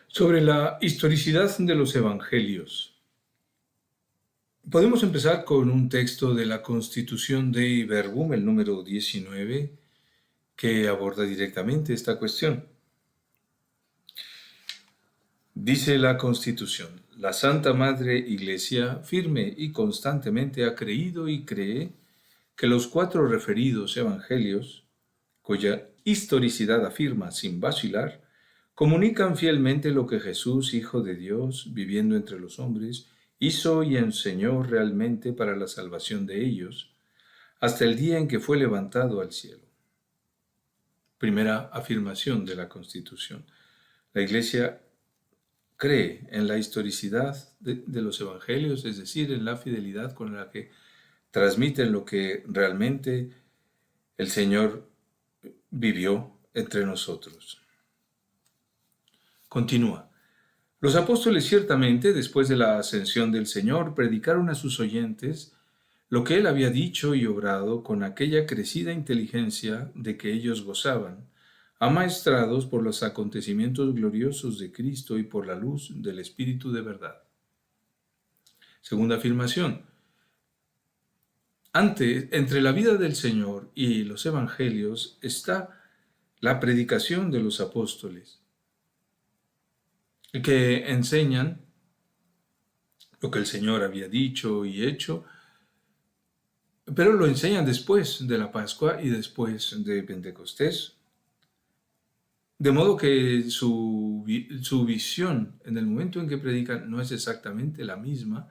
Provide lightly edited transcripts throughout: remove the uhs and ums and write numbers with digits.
Sobre la historicidad de los evangelios. Podemos empezar con un texto de la Constitución Dei Verbum, el número 19, que aborda directamente esta cuestión. Dice la Constitución: la Santa Madre Iglesia firme y constantemente ha creído y cree que los 4 referidos evangelios, cuya historicidad afirma sin vacilar, comunican fielmente lo que Jesús, Hijo de Dios, viviendo entre los hombres, hizo y enseñó realmente para la salvación de ellos, hasta el día en que fue levantado al cielo. Primera afirmación de la Constitución. La Iglesia cree en la historicidad de los evangelios, es decir, en la fidelidad con la que transmiten lo que realmente el Señor vivió entre nosotros. Continúa. Los apóstoles ciertamente, después de la ascensión del Señor, predicaron a sus oyentes lo que Él había dicho y obrado con aquella crecida inteligencia de que ellos gozaban, amaestrados por los acontecimientos gloriosos de Cristo y por la luz del Espíritu de verdad. Segunda afirmación. Entre la vida del Señor y los evangelios está la predicación de los apóstoles, que enseñan lo que el Señor había dicho y hecho, pero lo enseñan después de la Pascua y después de Pentecostés. De modo que su visión en el momento en que predican no es exactamente la misma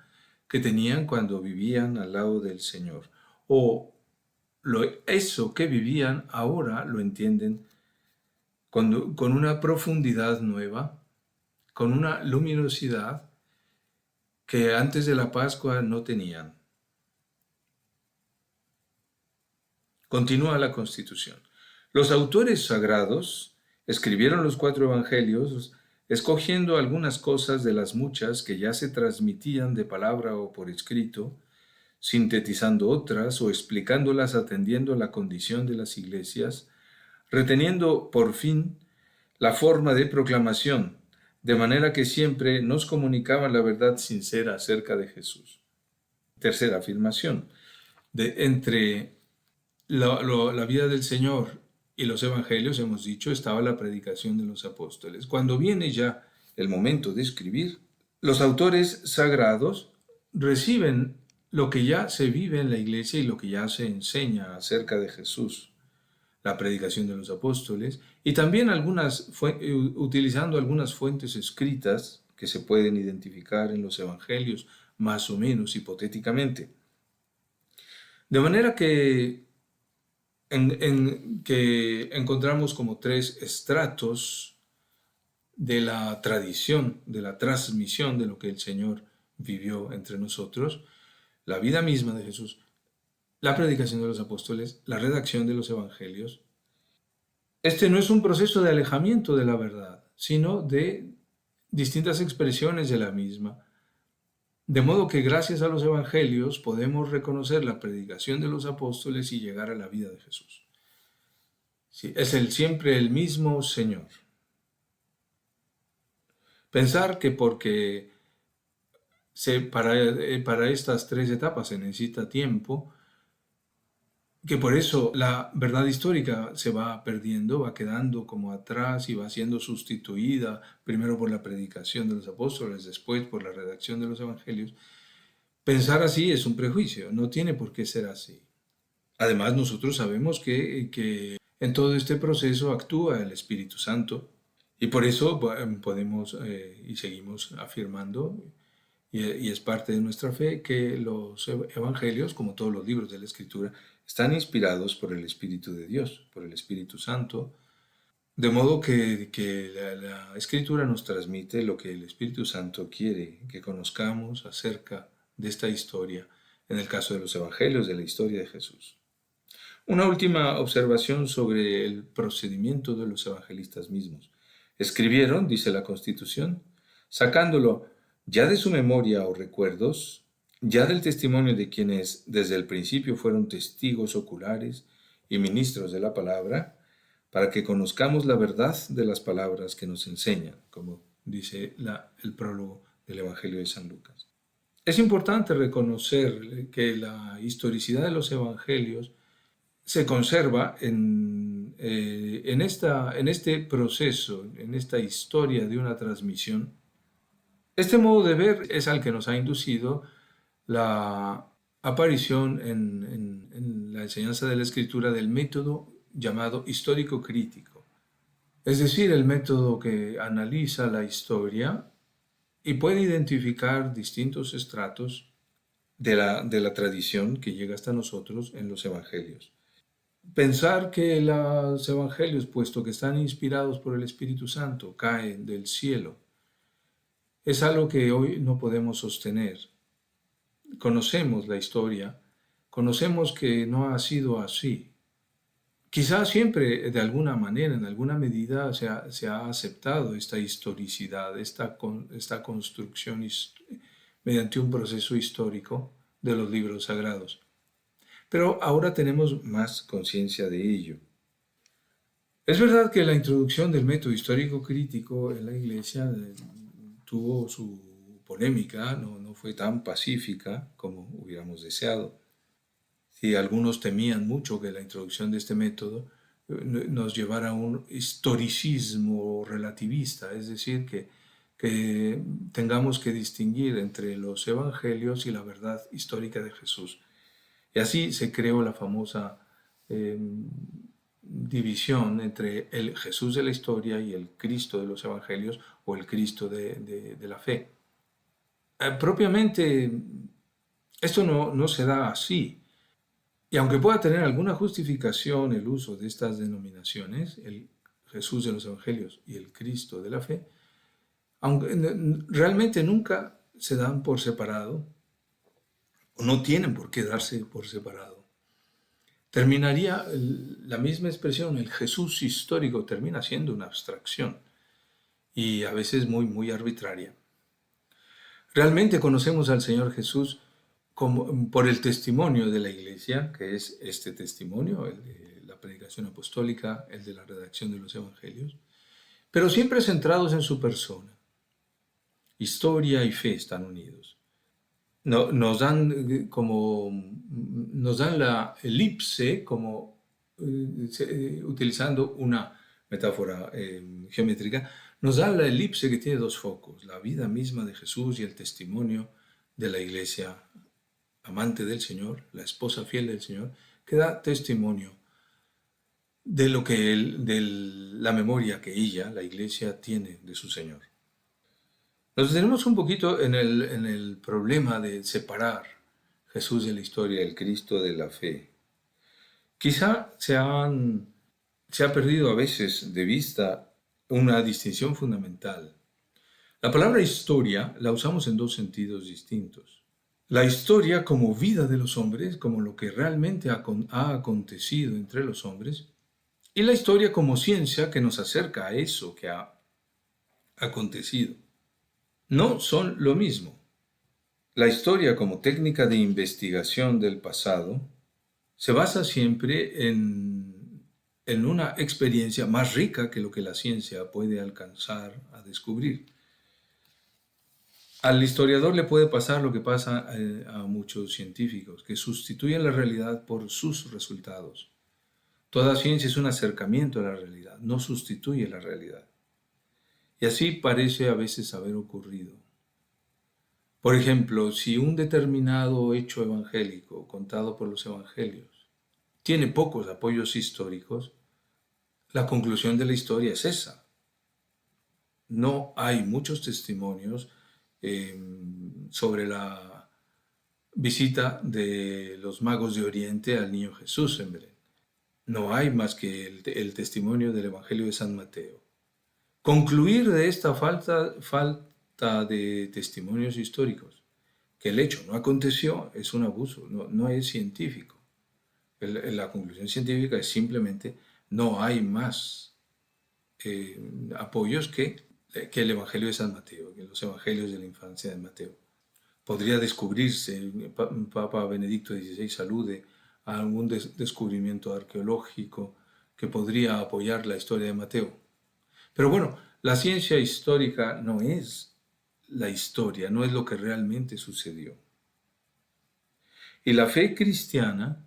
que tenían cuando vivían al lado del Señor. O eso que vivían ahora lo entienden con una profundidad nueva, con una luminosidad que antes de la Pascua no tenían. Continúa la Constitución. Los autores sagrados escribieron los 4 evangelios, escogiendo algunas cosas de las muchas que ya se transmitían de palabra o por escrito, sintetizando otras o explicándolas atendiendo a la condición de las iglesias, reteniendo por fin la forma de proclamación, de manera que siempre nos comunicaban la verdad sincera acerca de Jesús. Tercera afirmación. Entre la vida del Señor y los evangelios, hemos dicho, estaba la predicación de los apóstoles. Cuando viene ya el momento de escribir, los autores sagrados reciben lo que ya se vive en la iglesia y lo que ya se enseña acerca de Jesús, la predicación de los apóstoles, y también utilizando algunas fuentes escritas que se pueden identificar en los evangelios, más o menos hipotéticamente. De manera que encontramos como 3 estratos de la tradición, de la transmisión de lo que el Señor vivió entre nosotros: la vida misma de Jesús, la predicación de los apóstoles, la redacción de los evangelios. Este no es un proceso de alejamiento de la verdad, sino de distintas expresiones de la misma. De modo que gracias a los evangelios podemos reconocer la predicación de los apóstoles y llegar a la vida de Jesús. Sí, es siempre el mismo Señor. Pensar que porque para estas 3 etapas se necesita tiempo, que por eso la verdad histórica se va perdiendo, va quedando como atrás y va siendo sustituida primero por la predicación de los apóstoles, después por la redacción de los evangelios. Pensar así es un prejuicio, no tiene por qué ser así. Además, nosotros sabemos que en todo este proceso actúa el Espíritu Santo, y por eso podemos y seguimos afirmando, y es parte de nuestra fe, que los evangelios, como todos los libros de la Escritura, están inspirados por el Espíritu de Dios, por el Espíritu Santo, de modo que la Escritura nos transmite lo que el Espíritu Santo quiere que conozcamos acerca de esta historia, en el caso de los evangelios, de la historia de Jesús. Una última observación sobre el procedimiento de los evangelistas mismos. Escribieron, dice la Constitución, sacándolo ya de su memoria o recuerdos, ya del testimonio de quienes desde el principio fueron testigos oculares y ministros de la palabra, para que conozcamos la verdad de las palabras que nos enseñan, como dice el prólogo del Evangelio de San Lucas. Es importante reconocer que la historicidad de los evangelios se conserva en este proceso, en esta historia de una transmisión. Este modo de ver es al que nos ha inducido la aparición en la enseñanza de la Escritura del método llamado histórico crítico, es decir, el método que analiza la historia y puede identificar distintos estratos de la tradición que llega hasta nosotros en los evangelios. Pensar que los evangelios, puesto que están inspirados por el Espíritu Santo, caen del cielo, es algo que hoy no podemos sostener. Conocemos la historia, conocemos que no ha sido así. Quizás siempre, de alguna manera, en alguna medida, se ha aceptado esta historicidad, esta construcción mediante un proceso histórico de los libros sagrados. Pero ahora tenemos más conciencia de ello. Es verdad que la introducción del método histórico crítico en la Iglesia tuvo su polémica, no fue tan pacífica como hubiéramos deseado. Si algunos temían mucho que la introducción de este método nos llevara a un historicismo relativista, es decir, que tengamos que distinguir entre los evangelios y la verdad histórica de Jesús. Y así se creó la famosa división entre el Jesús de la historia y el Cristo de los evangelios o el Cristo de la fe. Propiamente, esto no se da así. Y aunque pueda tener alguna justificación el uso de estas denominaciones, el Jesús de los evangelios y el Cristo de la fe, aunque realmente nunca se dan por separado, o no tienen por qué darse por separado. Terminaría la misma expresión, el Jesús histórico, termina siendo una abstracción y a veces muy arbitraria. Realmente conocemos al Señor Jesús por el testimonio de la Iglesia, que es este testimonio, el de la predicación apostólica, el de la redacción de los evangelios, pero siempre centrados en su persona. Historia y fe están unidos. Nos dan la elipse utilizando una metáfora geométrica, nos dan la elipse que tiene dos focos, la vida misma de Jesús y el testimonio de la Iglesia amante del Señor, la esposa fiel del Señor, que da testimonio de la memoria que ella, la Iglesia, tiene de su Señor. Nos detenemos un poquito en el problema de separar Jesús de la historia, el Cristo de la fe. Quizá se ha perdido a veces de vista una distinción fundamental. La palabra historia la usamos en dos sentidos distintos. La historia como vida de los hombres, como lo que realmente ha acontecido entre los hombres, y la historia como ciencia que nos acerca a eso que ha acontecido. No son lo mismo. La historia como técnica de investigación del pasado se basa siempre en una experiencia más rica que lo que la ciencia puede alcanzar a descubrir. Al historiador le puede pasar lo que pasa a muchos científicos, que sustituyen la realidad por sus resultados. Toda ciencia es un acercamiento a la realidad, no sustituye la realidad. Y así parece a veces haber ocurrido. Por ejemplo, si un determinado hecho evangélico contado por los evangelios tiene pocos apoyos históricos, la conclusión de la historia es esa. No hay muchos testimonios sobre la visita de los magos de Oriente al niño Jesús en Belén. No hay más que el testimonio del Evangelio de San Mateo. Concluir de esta falta de testimonios históricos que el hecho no aconteció es un abuso, no es científico. La conclusión científica es simplemente no hay más apoyos que el Evangelio de San Mateo, que los Evangelios de la infancia de Mateo. podría descubrirse, Papa Benedicto XVI alude a algún descubrimiento arqueológico que podría apoyar la historia de Mateo. Pero bueno, la ciencia histórica no es la historia, no es lo que realmente sucedió. Y la fe cristiana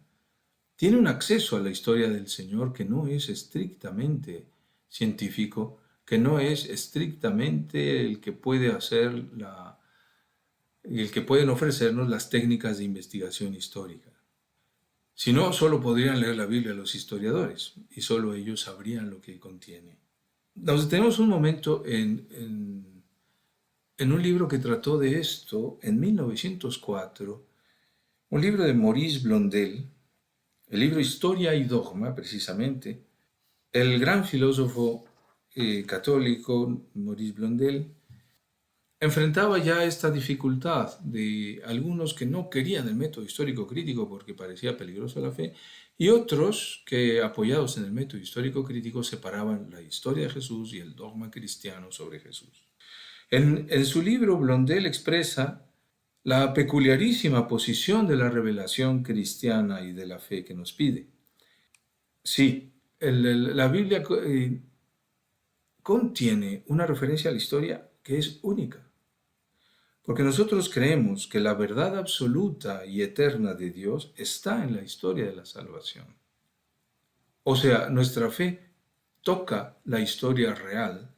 tiene un acceso a la historia del Señor que no es estrictamente científico, que no es estrictamente el que puede hacer el que pueden ofrecernos las técnicas de investigación histórica. Si no, solo podrían leer la Biblia los historiadores y solo ellos sabrían lo que contiene. Nos detenemos un momento en un libro que trató de esto en 1904, un libro de Maurice Blondel, el libro Historia y Dogma, precisamente. El gran filósofo católico Maurice Blondel enfrentaba ya esta dificultad de algunos que no querían el método histórico crítico porque parecía peligroso a la fe, y otros que, apoyados en el método histórico crítico, separaban la historia de Jesús y el dogma cristiano sobre Jesús. En su libro, Blondel expresa la peculiarísima posición de la revelación cristiana y de la fe que nos pide. Sí, la Biblia contiene una referencia a la historia que es única, porque nosotros creemos que la verdad absoluta y eterna de Dios está en la historia de la salvación. O sea, nuestra fe toca la historia real,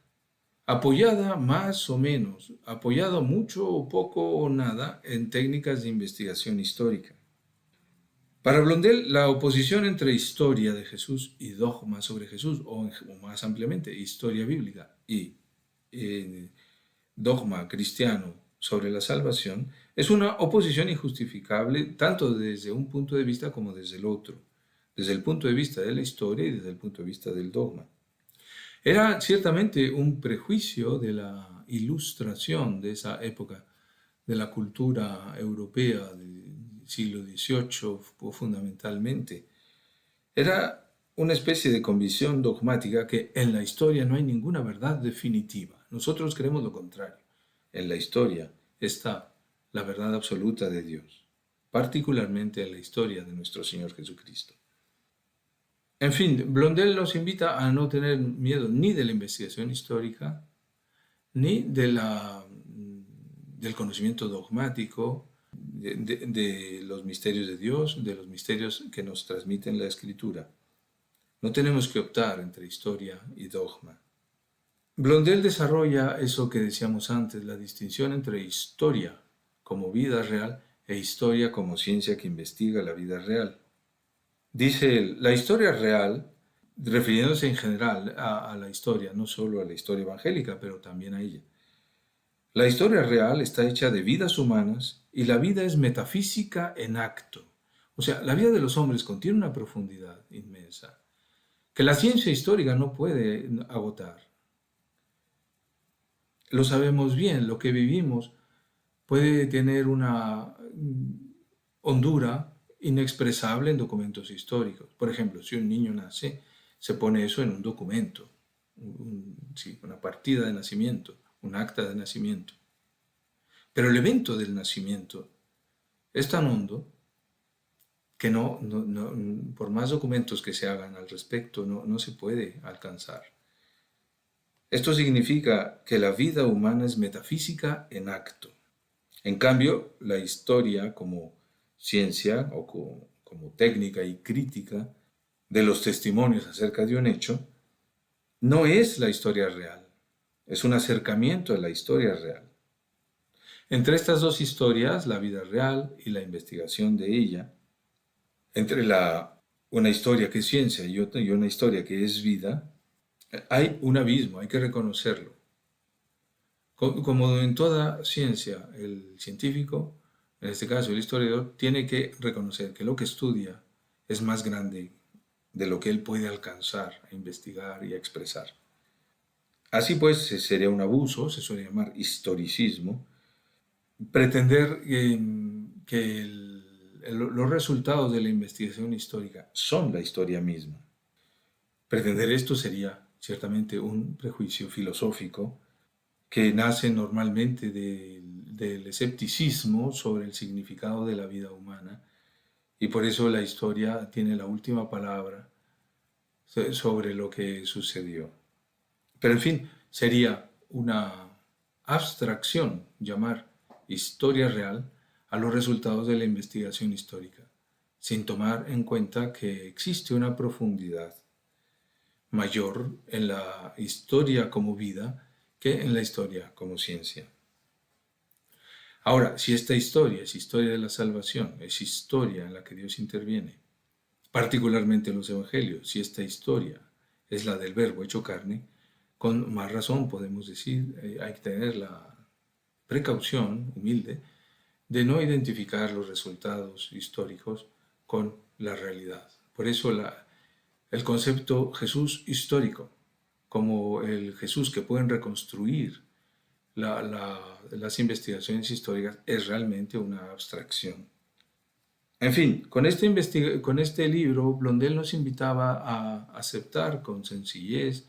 apoyada más o menos, apoyada mucho o poco o nada en técnicas de investigación histórica. Para Blondel, la oposición entre historia de Jesús y dogma sobre Jesús, o más ampliamente, historia bíblica y dogma cristiano sobre la salvación, es una oposición injustificable tanto desde un punto de vista como desde el otro, desde el punto de vista de la historia y desde el punto de vista del dogma. Era ciertamente un prejuicio de la ilustración de esa época, de la cultura europea del siglo XVIII fundamentalmente. Era una especie de convicción dogmática que en la historia no hay ninguna verdad definitiva. Nosotros creemos lo contrario. En la historia está la verdad absoluta de Dios, particularmente en la historia de nuestro Señor Jesucristo. En fin, Blondel nos invita a no tener miedo ni de la investigación histórica, ni del conocimiento dogmático, de los misterios de Dios, de los misterios que nos transmiten la Escritura. No tenemos que optar entre historia y dogma. Blondel desarrolla eso que decíamos antes, la distinción entre historia como vida real e historia como ciencia que investiga la vida real. Dice él, la historia real, refiriéndose en general a la historia, no solo a la historia evangélica, pero también a ella. La historia real está hecha de vidas humanas y la vida es metafísica en acto. O sea, la vida de los hombres contiene una profundidad inmensa que la ciencia histórica no puede agotar. Lo sabemos bien, lo que vivimos puede tener una hondura inexpresable en documentos históricos. Por ejemplo, si un niño nace, se pone eso en un documento, una partida de nacimiento, un acta de nacimiento. Pero el evento del nacimiento es tan hondo que por más documentos que se hagan al respecto, no se puede alcanzar. Esto significa que la vida humana es metafísica en acto. En cambio, la historia como ciencia o como técnica y crítica de los testimonios acerca de un hecho, no es la historia real, es un acercamiento a la historia real. Entre estas dos historias, la vida real y la investigación de ella, entre una historia que es ciencia y una historia que es vida, hay un abismo, hay que reconocerlo. Como en toda ciencia, el científico, en este caso el historiador, tiene que reconocer que lo que estudia es más grande de lo que él puede alcanzar a investigar y a expresar. Así pues, sería un abuso, se suele llamar historicismo, pretender que los resultados de la investigación histórica son la historia misma. Pretender esto sería ciertamente un prejuicio filosófico que nace normalmente del escepticismo sobre el significado de la vida humana, y por eso la historia tiene la última palabra sobre lo que sucedió. Pero en fin, sería una abstracción llamar historia real a los resultados de la investigación histórica, sin tomar en cuenta que existe una profundidad mayor en la historia como vida que en la historia como ciencia. Ahora, si esta historia es historia de la salvación, es historia en la que Dios interviene, particularmente en los evangelios, si esta historia es la del Verbo hecho carne, con más razón podemos decir, hay que tener la precaución humilde de no identificar los resultados históricos con la realidad. Por eso el concepto Jesús histórico, como el Jesús que pueden reconstruir las investigaciones históricas, es realmente una abstracción. En fin, con este libro, Blondel nos invitaba a aceptar con sencillez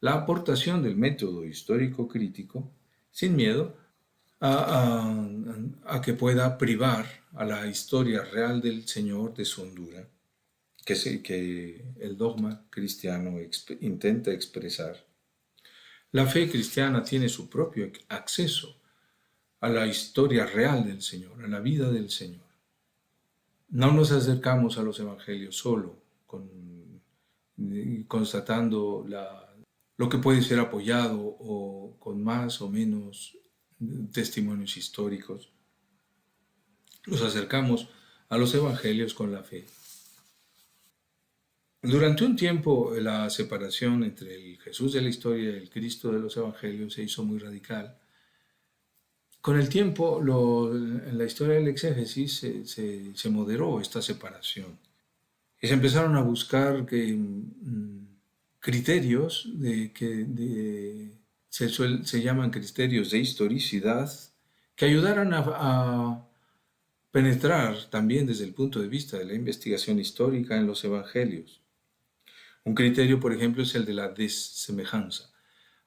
la aportación del método histórico crítico, sin miedo a que pueda privar a la historia real del Señor de su hondura, que el dogma cristiano intenta expresar. La fe cristiana tiene su propio acceso a la historia real del Señor, a la vida del Señor. No nos acercamos a los evangelios solo constatando lo que puede ser apoyado o con más o menos testimonios históricos. Nos acercamos a los evangelios con la fe. Durante un tiempo la separación entre el Jesús de la historia y el Cristo de los evangelios se hizo muy radical. Con el tiempo, en la historia del exégesis se moderó esta separación y se empezaron a buscar criterios que se llaman criterios de historicidad que ayudaran a penetrar también desde el punto de vista de la investigación histórica en los evangelios. Un criterio, por ejemplo, es el de la desemejanza.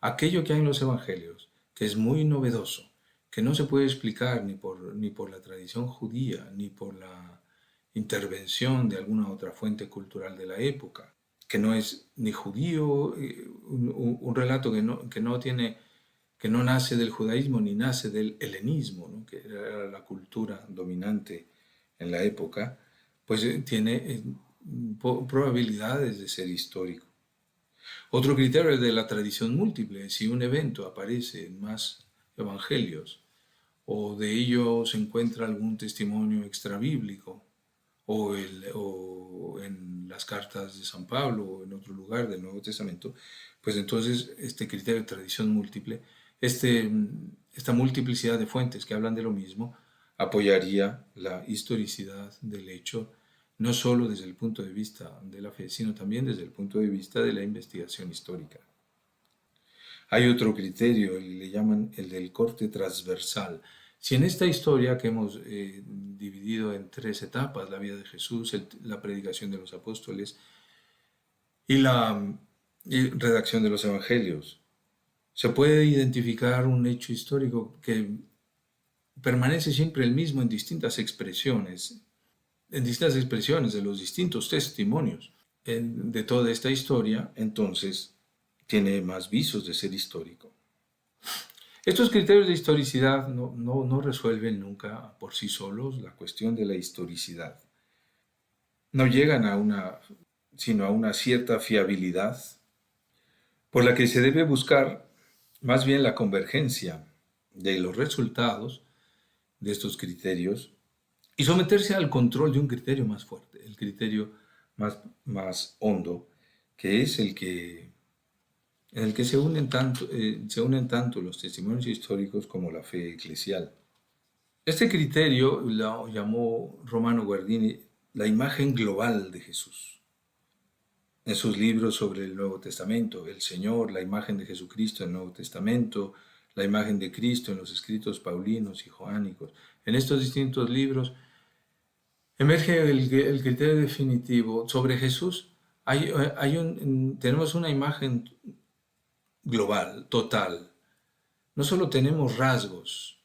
Aquello que hay en los evangelios, que es muy novedoso, que no se puede explicar ni por la tradición judía, ni por la intervención de alguna otra fuente cultural de la época, que no es ni judío, un relato que no nace del judaísmo ni nace del helenismo, ¿no?, que era la cultura dominante en la época, pues tiene probabilidades de ser histórico. Otro criterio es de la tradición múltiple. Si un evento aparece en más evangelios o de ello se encuentra algún testimonio extrabíblico o en las cartas de San Pablo o en otro lugar del Nuevo Testamento, pues entonces este criterio de tradición múltiple, esta multiplicidad de fuentes que hablan de lo mismo, apoyaría la historicidad del hecho, no solo desde el punto de vista de la fe, sino también desde el punto de vista de la investigación histórica. Hay otro criterio, le llaman el del corte transversal. Si en esta historia que hemos dividido en 3 etapas, la vida de Jesús, la predicación de los apóstoles y la redacción de los evangelios, se puede identificar un hecho histórico que permanece siempre el mismo en distintas expresiones de los distintos testimonios de toda esta historia, entonces tiene más visos de ser histórico. Estos criterios de historicidad no resuelven nunca por sí solos la cuestión de la historicidad. No llegan sino a una cierta fiabilidad por la que se debe buscar más bien la convergencia de los resultados de estos criterios y someterse al control de un criterio más fuerte, el criterio más hondo, que es en el que se unen tanto los testimonios históricos como la fe eclesial. Este criterio lo llamó Romano Guardini la imagen global de Jesús. En sus libros sobre el Nuevo Testamento, el Señor, la imagen de Jesucristo en el Nuevo Testamento, la imagen de Cristo en los escritos paulinos y joánicos. En estos distintos libros emerge el criterio definitivo. Sobre Jesús tenemos una imagen global, total. No solo tenemos rasgos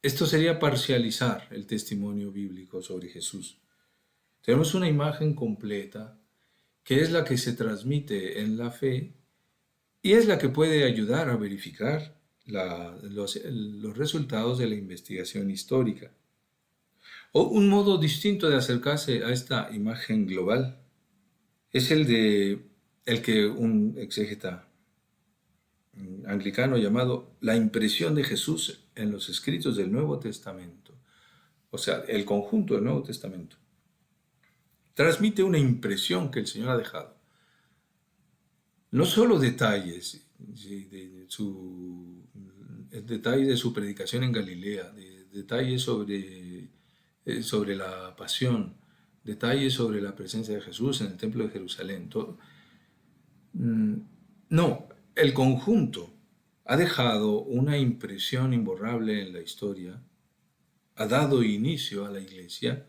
Esto sería parcializar el testimonio bíblico sobre Jesús. Tenemos una imagen completa, que es la que se transmite en la fe y es la que puede ayudar a verificar los resultados de la investigación histórica. O un modo distinto de acercarse a esta imagen global es el que un exégeta anglicano llamado la impresión de Jesús en los escritos del Nuevo Testamento, o sea, el conjunto del Nuevo Testamento, transmite una impresión que el Señor ha dejado. No solo detalles, sí, detalles de su predicación en Galilea, detalles sobre la pasión, detalles sobre la presencia de Jesús en el templo de Jerusalén. Todo. No, el conjunto ha dejado una impresión imborrable en la historia, ha dado inicio a la Iglesia,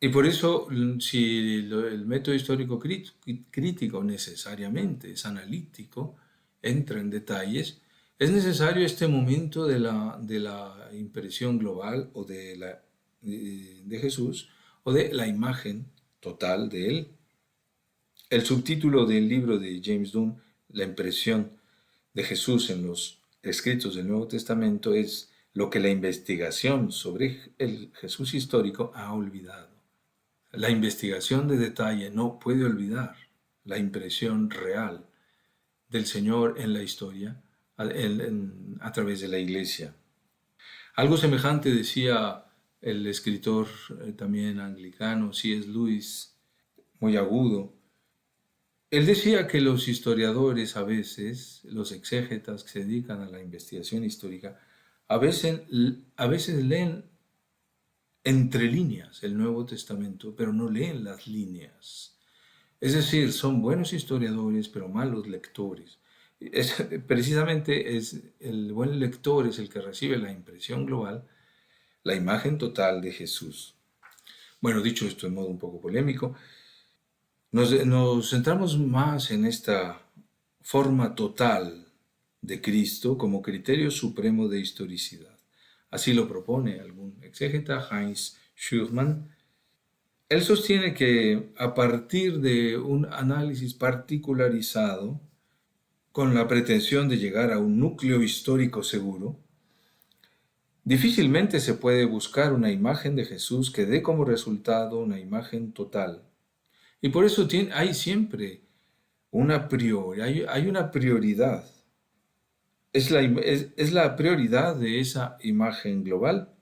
y por eso, si el método histórico crítico necesariamente es analítico, entra en detalles, es necesario este momento de la impresión global o de Jesús o de la imagen total de él. El subtítulo del libro de James Dunn, La impresión de Jesús en los escritos del Nuevo Testamento, es lo que la investigación sobre el Jesús histórico ha olvidado. La investigación de detalle no puede olvidar la impresión real del Señor en la historia a través de la Iglesia. Algo semejante decía el escritor también anglicano C.S. Lewis, muy agudo. Él decía que los historiadores a veces, los exégetas que se dedican a la investigación histórica, a veces leen entre líneas el Nuevo Testamento, pero no leen las líneas. Es decir, son buenos historiadores, pero malos lectores. Precisamente el buen lector es el que recibe la impresión global, la imagen total de Jesús. Bueno, dicho esto de modo un poco polémico, nos centramos más en esta forma total de Cristo como criterio supremo de historicidad. Así lo propone algún exégeta, Heinz Schürmann. Él sostiene que a partir de un análisis particularizado, con la pretensión de llegar a un núcleo histórico seguro, difícilmente se puede buscar una imagen de Jesús que dé como resultado una imagen total. Y por eso hay siempre hay una prioridad. Es la prioridad de esa imagen global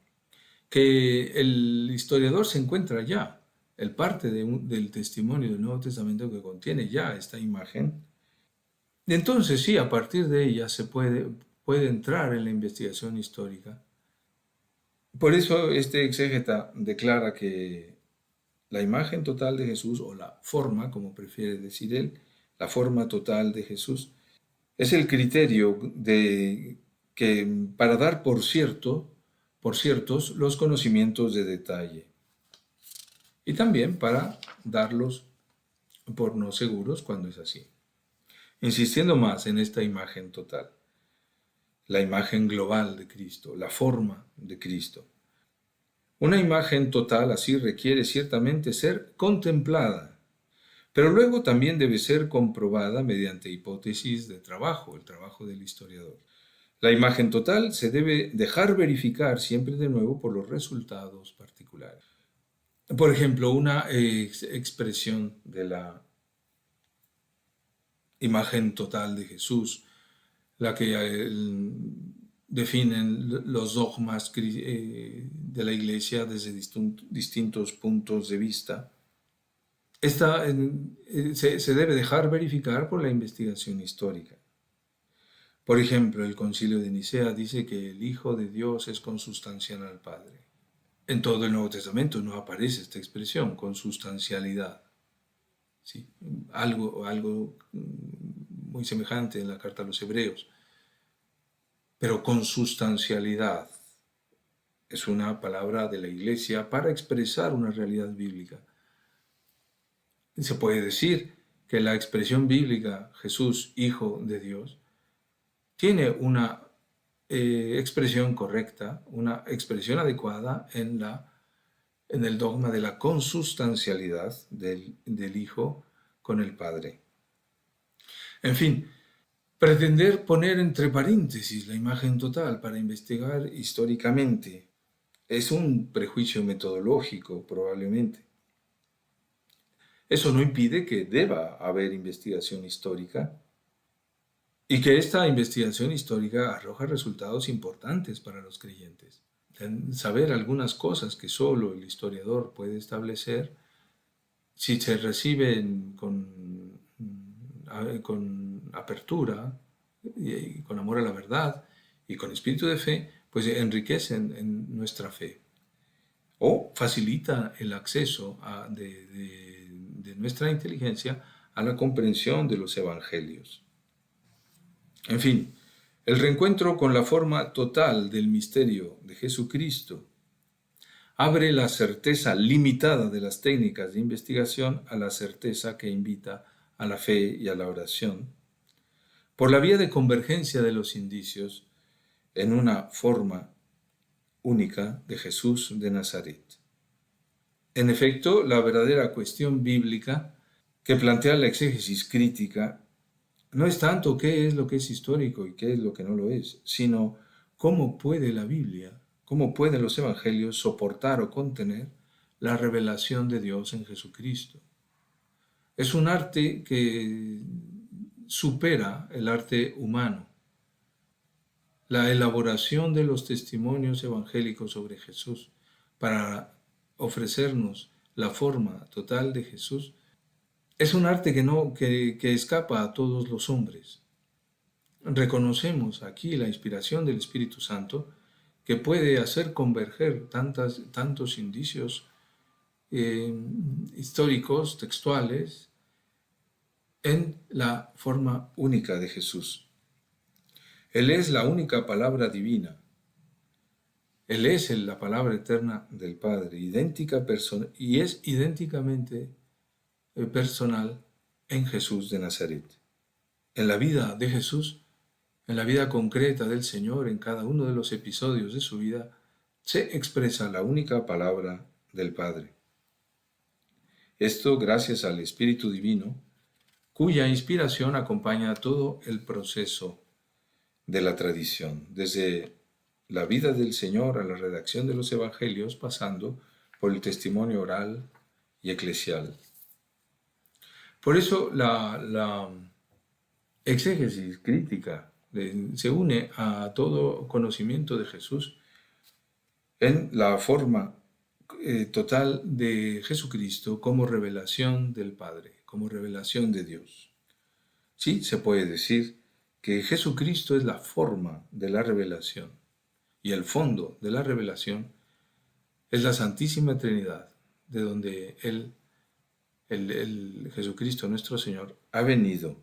que el historiador se encuentra ya. El parte del testimonio del Nuevo Testamento que contiene ya esta imagen. Y entonces sí, a partir de ella se puede entrar en la investigación histórica. Por eso este exégeta declara que la imagen total de Jesús, o la forma, como prefiere decir él, la forma total de Jesús, es el criterio para dar por ciertos los conocimientos de detalle. Y también para darlos por no seguros cuando es así. Insistiendo más en esta imagen total, la imagen global de Cristo, la forma de Cristo. Una imagen total así requiere ciertamente ser contemplada, pero luego también debe ser comprobada mediante hipótesis de trabajo, el trabajo del historiador. La imagen total se debe dejar verificar siempre de nuevo por los resultados particulares. Por ejemplo, una expresión de la imagen total de Jesús, la que definen los dogmas de la Iglesia desde distintos puntos de vista. Esta se debe dejar verificar por la investigación histórica. Por ejemplo, el Concilio de Nicea dice que el Hijo de Dios es consustancial al Padre. En todo el Nuevo Testamento no aparece esta expresión, consustancialidad. ¿Sí? Algo muy semejante en la carta a los Hebreos. Pero consustancialidad es una palabra de la Iglesia para expresar una realidad bíblica. Se puede decir que la expresión bíblica Jesús, Hijo de Dios, tiene una expresión correcta, una expresión adecuada en el dogma de la consustancialidad del Hijo con el Padre. En fin, pretender poner entre paréntesis la imagen total para investigar históricamente es un prejuicio metodológico, probablemente. Eso no impide que deba haber investigación histórica y que esta investigación histórica arroja resultados importantes para los creyentes. Saber algunas cosas que solo el historiador puede establecer, si se reciben con apertura y con amor a la verdad y con espíritu de fe, pues enriquecen en nuestra fe o facilita el acceso de nuestra inteligencia a la comprensión de los evangelios. En fin, el reencuentro con la forma total del misterio de Jesucristo abre la certeza limitada de las técnicas de investigación a la certeza que invita a la fe y a la oración, por la vía de convergencia de los indicios en una forma única de Jesús de Nazaret. En efecto, la verdadera cuestión bíblica que plantea la exégesis crítica no es tanto qué es lo que es histórico y qué es lo que no lo es, sino cómo puede la Biblia, cómo pueden los evangelios soportar o contener la revelación de Dios en Jesucristo. Es un arte que supera el arte humano. La elaboración de los testimonios evangélicos sobre Jesús para ofrecernos la forma total de Jesús es un arte que escapa a todos los hombres. Reconocemos aquí la inspiración del Espíritu Santo que puede hacer converger tantos indicios históricos, textuales, en la forma única de Jesús. Él es la única palabra divina. Él es la palabra eterna del Padre, y es idénticamente personal en Jesús de Nazaret. En la vida de Jesús, en la vida concreta del Señor, en cada uno de los episodios de su vida, se expresa la única palabra del Padre. Esto gracias al Espíritu Divino, cuya inspiración acompaña todo el proceso de la tradición, desde la vida del Señor a la redacción de los evangelios, pasando por el testimonio oral y eclesial. Por eso la exégesis crítica se une a todo conocimiento de Jesús en la forma total de Jesucristo como revelación del Padre, como revelación de Dios. Sí, se puede decir que Jesucristo es la forma de la revelación y el fondo de la revelación es la Santísima Trinidad, de donde el Jesucristo nuestro Señor ha venido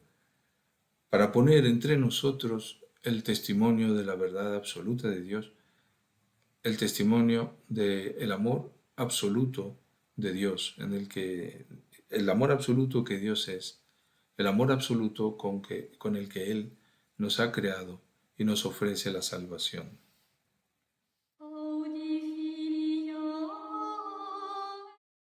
para poner entre nosotros el testimonio de la verdad absoluta de Dios, el testimonio del amor absoluto de Dios, en el amor absoluto que Dios es, el amor absoluto con el que Él nos ha creado y nos ofrece la salvación.